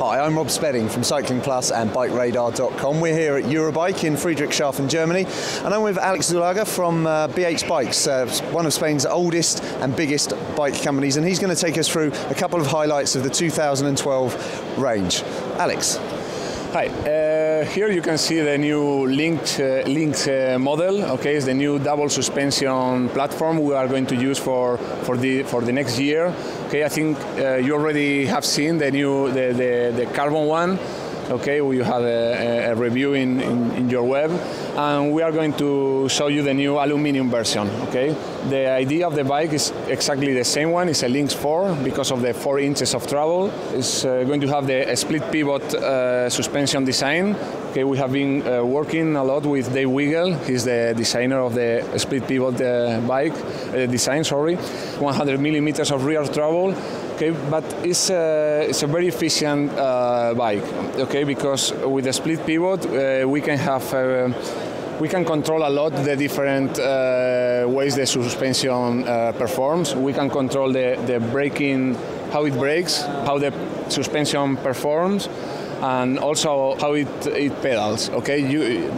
Hi, I'm Rob Spedding from Cycling Plus and BikeRadar.com. We're here at Eurobike in Friedrichshafen, Germany, and I'm with Alex Zulaga from BH Bikes, one of Spain's oldest and biggest bike companies, and he's going to take us through a couple of highlights of the 2012 range. Alex. Hi, here you can see the new Lynx model. Okay, it's the new double suspension platform we are going to use for the next year. Okay, I think you already have seen the new the carbon one. Okay, you have a review in your web, and we are going to show you the new aluminium version. Okay, the idea of the bike is exactly the same one. It's a Lynx 4 because of the 4 inches of travel. It's going to have the split pivot suspension design. Okay, we have been working a lot with Dave Wiggle. He's the designer of the split pivot bike design. 100 millimeters of rear travel. Okay, but it's a very efficient bike. Okay, because with the split pivot we can control a lot the different ways the suspension performs. We can control the braking, how it brakes, how the suspension performs, and also how it pedals. Okay,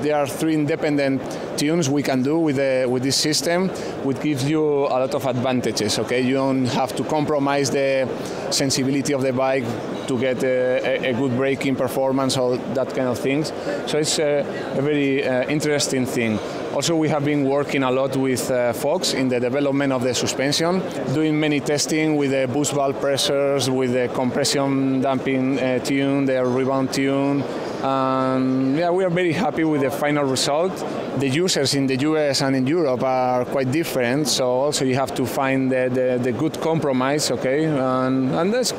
there are 3 independent tunes we can do with this system, which gives you a lot of advantages. Okay, you don't have to compromise the sensibility of the bike to get a good braking performance or that kind of things. So it's a very interesting thing. Also, we have been working a lot with Fox in the development of the suspension, doing many testing with the boost valve pressures, with the compression damping tune, the rebound tune. Yeah, we are very happy with the final result. The users in the US and in Europe are quite different, so also you have to find the good compromise, okay? And that's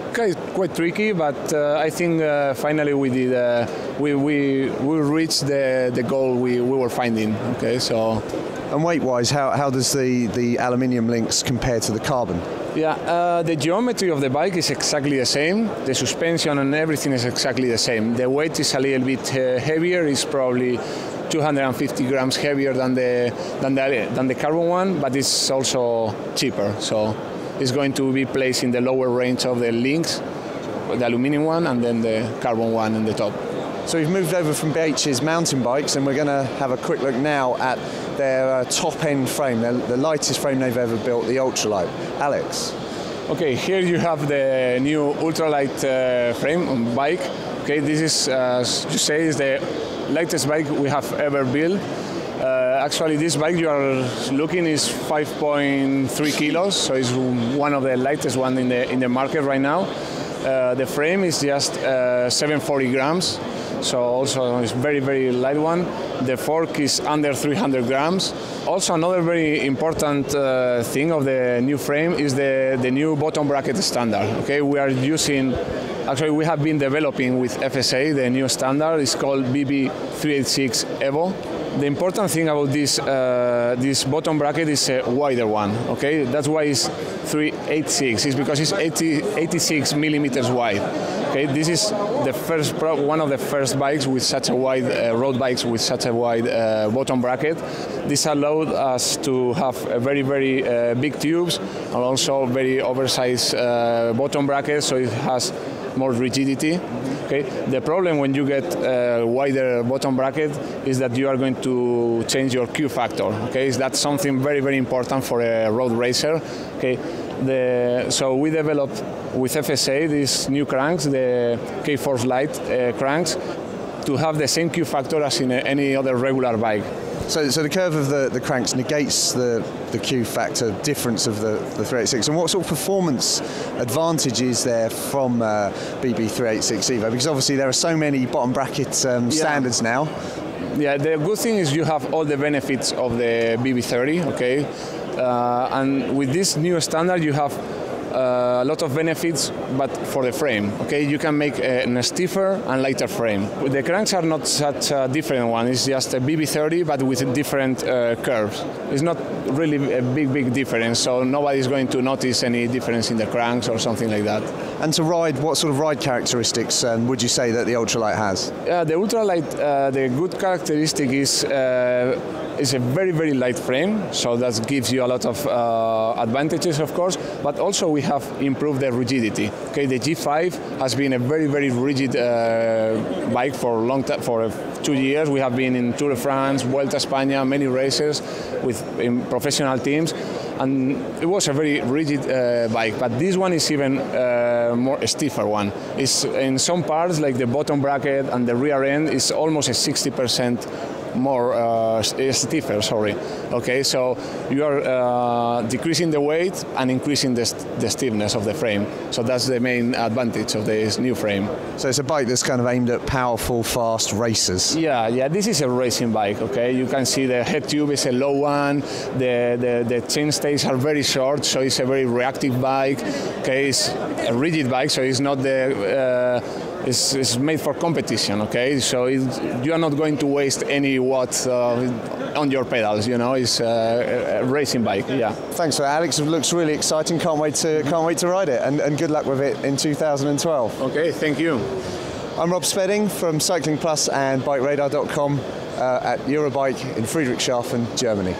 quite tricky, but I think finally we did. We reached the goal we were finding. Okay, so. And weight-wise, how does the aluminium Lynx compare to the carbon? Yeah, the geometry of the bike is exactly the same. The suspension and everything is exactly the same. The weight is a little bit heavier. It's probably 250 grams heavier than the carbon one, but it's also cheaper. So it's going to be placed in the lower range of the Lynx, the aluminium one, and then the carbon one in the top. So we've moved over from BH's mountain bikes, and we're going to have a quick look now at their top-end frame, the lightest frame they've ever built, the Ultralight. Alex. Okay, here you have the new Ultralight frame bike. Okay, this is, as you say, is the lightest bike we have ever built. Actually, this bike you are looking is 5.3 kilos, so it's one of the lightest ones in the market right now. The frame is just 740 grams. So also it's very, very light one. The fork is under 300 grams. Also another very important thing of the new frame is the new bottom bracket standard. Okay, we are using, actually we have been developing with FSA the new standard. It's called BB386 Evo. The important thing about this bottom bracket is a wider one. Okay, that's why it's 386. It's because it's 86 millimeters wide. Okay, this is the first one of the first bikes with such a wide road bikes with such a wide bottom bracket. This allowed us to have a very, very big tubes and also very oversized bottom bracket, so it has more rigidity. Okay. The problem when you get a wider bottom bracket is that you are going to change your Q factor. Okay, that's something very, very important for a road racer. Okay, so we developed with FSA these new cranks, the K-Force Light cranks, to have the same Q factor as in any other regular bike. So the curve of the cranks negates the Q factor difference of the 386. And what sort of performance advantage is there from BB386 Evo? Because obviously there are so many bottom bracket standards now. Yeah, the good thing is you have all the benefits of the BB30, okay? And with this new standard you have a lot of benefits, but for the frame. Okay, you can make a stiffer and lighter frame. The cranks are not such a different one. It's just a BB30, but with different curves. It's not really a big difference, so nobody's going to notice any difference in the cranks or something like that. And to ride, what sort of ride characteristics would you say that the Ultralight has? The Ultralight, the good characteristic is it's a very, very light frame, so that gives you a lot of advantages, of course, but also we we have improved the rigidity. Okay, the G5 has been a very, very rigid bike for a long time, for 2 years. We have been in Tour de France, Vuelta a España, many races with professional teams, and it was a very rigid bike. But this one is even more stiffer one. It's in some parts, like the bottom bracket and the rear end, is almost a 60% more stiffer. Sorry. Okay, so you are decreasing the weight and increasing the stiffness of the frame. So that's the main advantage of this new frame. So it's a bike that's kind of aimed at powerful, fast racers. Yeah. This is a racing bike. Okay, you can see the head tube is a low one. The chain stays are very short, so it's a very reactive bike. Okay, it's a rigid bike, so it's not the. It's made for competition, okay? So you are not going to waste any watts on your pedals, you know. It's a racing bike, yeah. Thanks for that, Alex. It looks really exciting. Can't wait to ride it, and good luck with it in 2012. Okay, thank you. I'm Rob Spedding from Cycling Plus and BikeRadar.com at Eurobike in Friedrichshafen, Germany.